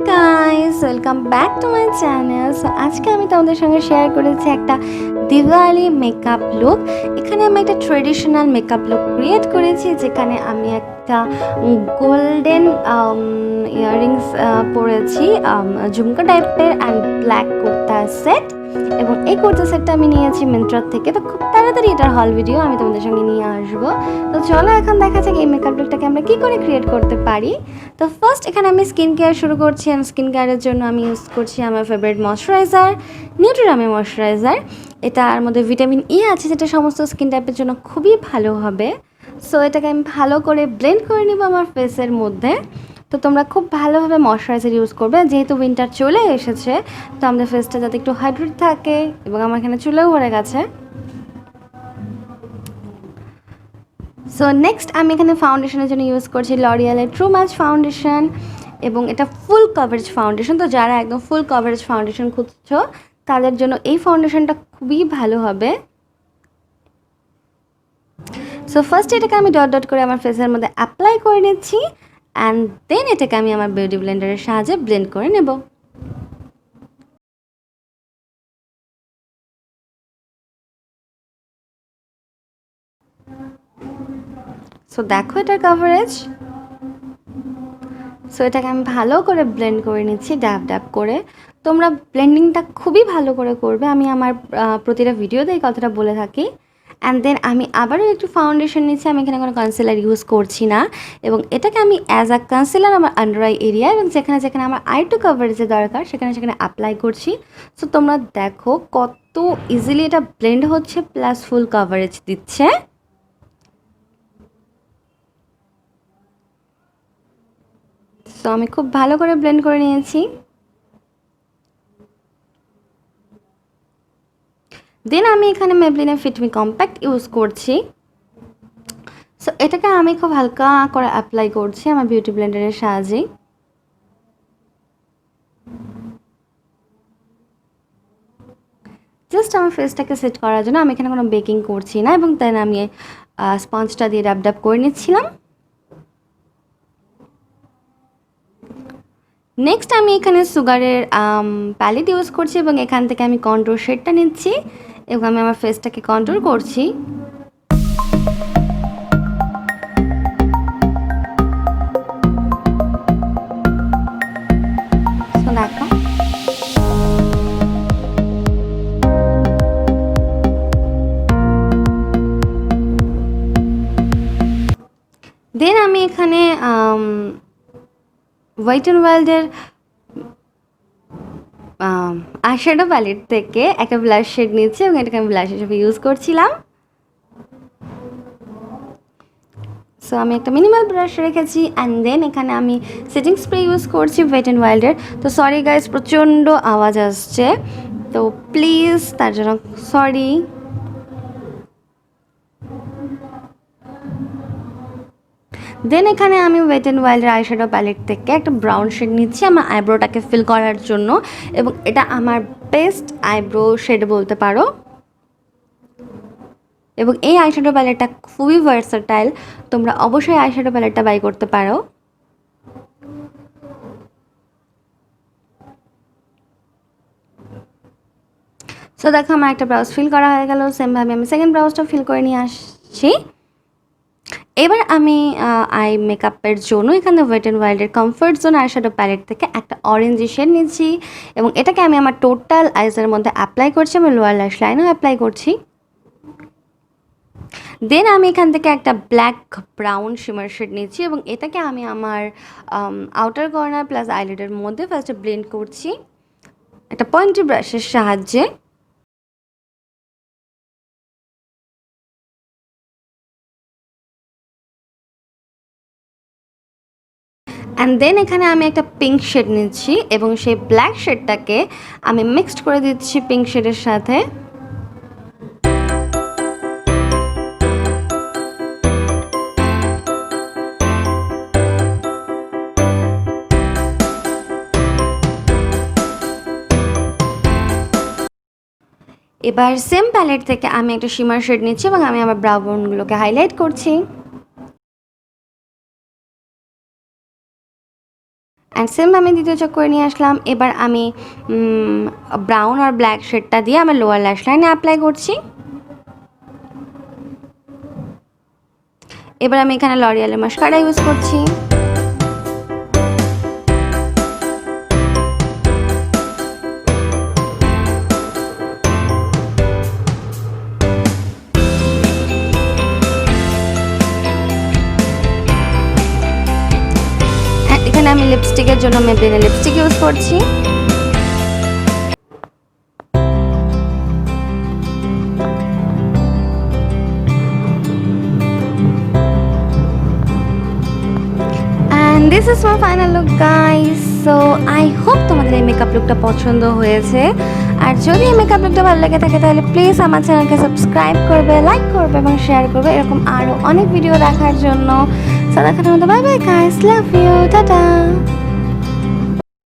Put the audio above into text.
guys, welcome back to my channel. So আজকে আমি তোমাদের সঙ্গে শেয়ার করেছি একটা দিওয়ালি মেকআপ লুক। এখানে আমি একটা ট্রেডিশনাল মেকআপ লুক ক্রিয়েট করেছি, যেখানে আমি একটা গোল্ডেন ইয়াররিংস পরেছি, ঝুমকা টাইপের অ্যান্ড ব্ল্যাক কুর্তা সেট। এবং এই কুর্তা সেটটা আমি নিয়েছি মিন্ত্রার থেকে। তো খুব তাড়াতাড়ি এটার হল ভিডিও আমি তোমাদের সঙ্গে নিয়ে আসবো। তো চলো এখন দেখা যাক এই মেকআপ লুকটাকে আমরা কী করে ক্রিয়েট করতে পারি। তো ফার্স্ট এখানে আমি স্কিন কেয়ার শুরু করছি। স্কিন কেয়ারের জন্য আমি ইউজ করছি আমার ফেভারিট ময়শ্চারাইজার, নিউট্রিরামি ময়শ্চারাইজার। এটার মধ্যে ভিটামিন ই আছে, যেটা সমস্ত স্কিন টাইপের জন্য খুবই ভালো হবে। সো এটাকে আমি ভালো করে ব্লেন্ড করে নিব আমার ফেসের মধ্যে। তো তোমরা খুব ভালোভাবে ময়শ্চারাইজার ইউজ করবে, যেহেতু উইন্টার চলে এসেছে। তো আমাদের ফেসটা যাতে একটু হাইড্রেট থাকে, এবং আমার এখানে চুলেও ভরে গেছে। সো নেক্সট আমি এখানে ফাউন্ডেশনের জন্য ইউজ করছি লরিয়ালের ট্রু ম্যাচ ফাউন্ডেশন, এবং এটা ফুল কভারেজ ফাউন্ডেশন। তো যারা একদম ফুল কভারেজ ফাউন্ডেশন খুঁজছো তাদের জন্য এই ফাউন্ডেশনটা খুবই ভালো হবে। সো ফার্স্ট এটাকে আমি ডট ডট করে আমার ফেসের মধ্যে অ্যাপ্লাই করে নিচ্ছি, অ্যান্ড দেন এটাকে আমি আমার বিউটি ব্লেন্ডারের সাহায্যে ব্লেন্ড করে নেব। সো দেখো এটার কভারেজ। সো এটাকে আমি ভালো করে ব্লেন্ড করে নিচ্ছি, ড্যাব ড্যাব করে। তোমরা ব্লেন্ডিংটা খুবই ভালো করে করবে, আমি আমার প্রতিটা ভিডিওতে এই কথাটা বলে থাকি। অ্যান্ড দেন আমি আবারও একটু ফাউন্ডেশন নিচ্ছি। আমি এখানে কোনো কনসিলার ইউজ করছি না, এবং এটাকে আমি অ্যাজ আ কনসিলার আমার আন্ডার আই এরিয়া এবং যেখানে যেখানে আমার আই টু কভারেজের দরকার সেখানে সেখানে অ্যাপ্লাই করছি। সো তোমরা দেখো কত ইজিলি এটা ব্লেন্ড হচ্ছে, প্লাস ফুল কভারেজ দিচ্ছে। সো আমি খুব ভালো করে ব্লেন্ড করে নিয়েছি। দেন আমি এখানে মেবলিনের ফিট মি কম্প্যাক্ট ইউজ করছি। সো এটাকে আমি খুব হালকা করে অ্যাপ্লাই করছি আমার বিউটি ব্লেন্ডারের সাহায্যে। জাস্ট আমার ফেসটাকে সেট করার জন্য আমি এখানে কোনো বেকিং করছি না, এবং দেন আমি স্পঞ্জটা দিয়ে ড্যাব ড্যাব করে নিচ্ছিলাম। নেক্সট আমি এখানে সুগারের প্যালেট ইউজ করছি, এবং এখান থেকে আমি কন্ট্রোর শেডটা নিচ্ছি, এবং আমি আমার ফেসটাকে কন্ট্রোর করছি। দেখো দেন আমি এখানে হোয়াইট অ্যান্ড ওয়াইল্ডের আইশ্যাডো প্যালেট থেকে একটা ব্লাশ শেড নিচ্ছি, এবং এটাকে আমি ব্লাশ হিসেবে ইউজ করছিলাম। সো আমি একটা মিনিমাল ব্রাশ রেখেছি, অ্যান্ড দেন এখানে আমি সেটিং স্প্রে ইউজ করছি ওয়েট অ্যান্ড ওয়াইল্ডের। তো সরি গাইজ, প্রচণ্ড আওয়াজ আসছে, তো প্লিজ তার জন্য সরি। দেন এখানে আমি ওয়েট অ্যান্ড ওয়াইল্ডের আইশ্যাডো প্যালেট থেকে একটা ব্রাউন শেড নিচ্ছি আমার আইব্রোটাকে ফিল করার জন্য, এবং এটা আমার বেস্ট আইব্রো শেড বলতে পারো। এবং এই আইশ্যাডো প্যালেটটা খুবই ভার্সাটাইল, তোমরা অবশ্যই আইশ্যাডো প্যালেটটা বাই করতে পারো। সো দেখো আমার একটা ব্রাউজ ফিল করা হয়ে গেল। সেমভাবে আমি সেকেন্ড ব্রাউজটা ফিল করে নিয়ে আসছি। এবার আমি আই মেকআপের জন্য এখানে ওয়েট অ্যান্ড ওয়াইল্ডের কমফর্ট জোন আইশ্যাডো প্যালেট থেকে একটা অরেঞ্জ শেড নিচ্ছি, এবং এটাকে আমি আমার টোটাল আইসের মধ্যে অ্যাপ্লাই করছি, আমি লোয়ার ল্যাশ লাইনেও অ্যাপ্লাই করছি। দেন আমি এখান থেকে একটা ব্ল্যাক ব্রাউন শিমার শেড নিচ্ছি, এবং এটাকে আমি আমার আউটার কর্নার প্লাস আইলিডের মধ্যে ফার্স্টে ব্লেন্ড করছি একটা পয়েন্টি ব্রাশের সাহায্যে। অ্যান্ড দেন এখানে আমি একটা পিঙ্ক শেড নিচ্ছি, এবং সেই ব্ল্যাক শেডটাকে আমি মিক্সড করে দিচ্ছি পিঙ্ক শেডের সাথে। এবার সেম প্যালেট থেকে আমি একটা শিমার শেড নিচ্ছি, এবং আমি আমার ব্রাউ বোনগুলোকে হাইলাইট করছি। অ্যান্ড সেম আমি দ্বিতীয় চোখ করে নিয়ে আসলাম। এবার আমি ব্রাউন আর ব্ল্যাক শেডটা দিয়ে আমার লোয়ার ল্যাশ লাইনে অ্যাপ্লাই করছি। এবার আমি এখানে লরিয়ালের মাস্কারা ইউজ করছি। এখানে আমি লিপস্টিকের জন্য মেবলিনের লিপস্টিক ইউজ করছি। And this is my final look guys. So I hope তোমাদের এই মেকআপ লুকটা পছন্দ হয়েছে। আর যদি এই মেকআপ লুকটা ভালো লেগে থাকে তাহলে প্লিজ আমার চ্যানেলকে সাবস্ক্রাইব করবে, লাইক করবে এবং শেয়ার করবে এরকম আরও অনেক ভিডিও দেখার জন্য। সো দেখার মতো bye bye guys, love you, tata.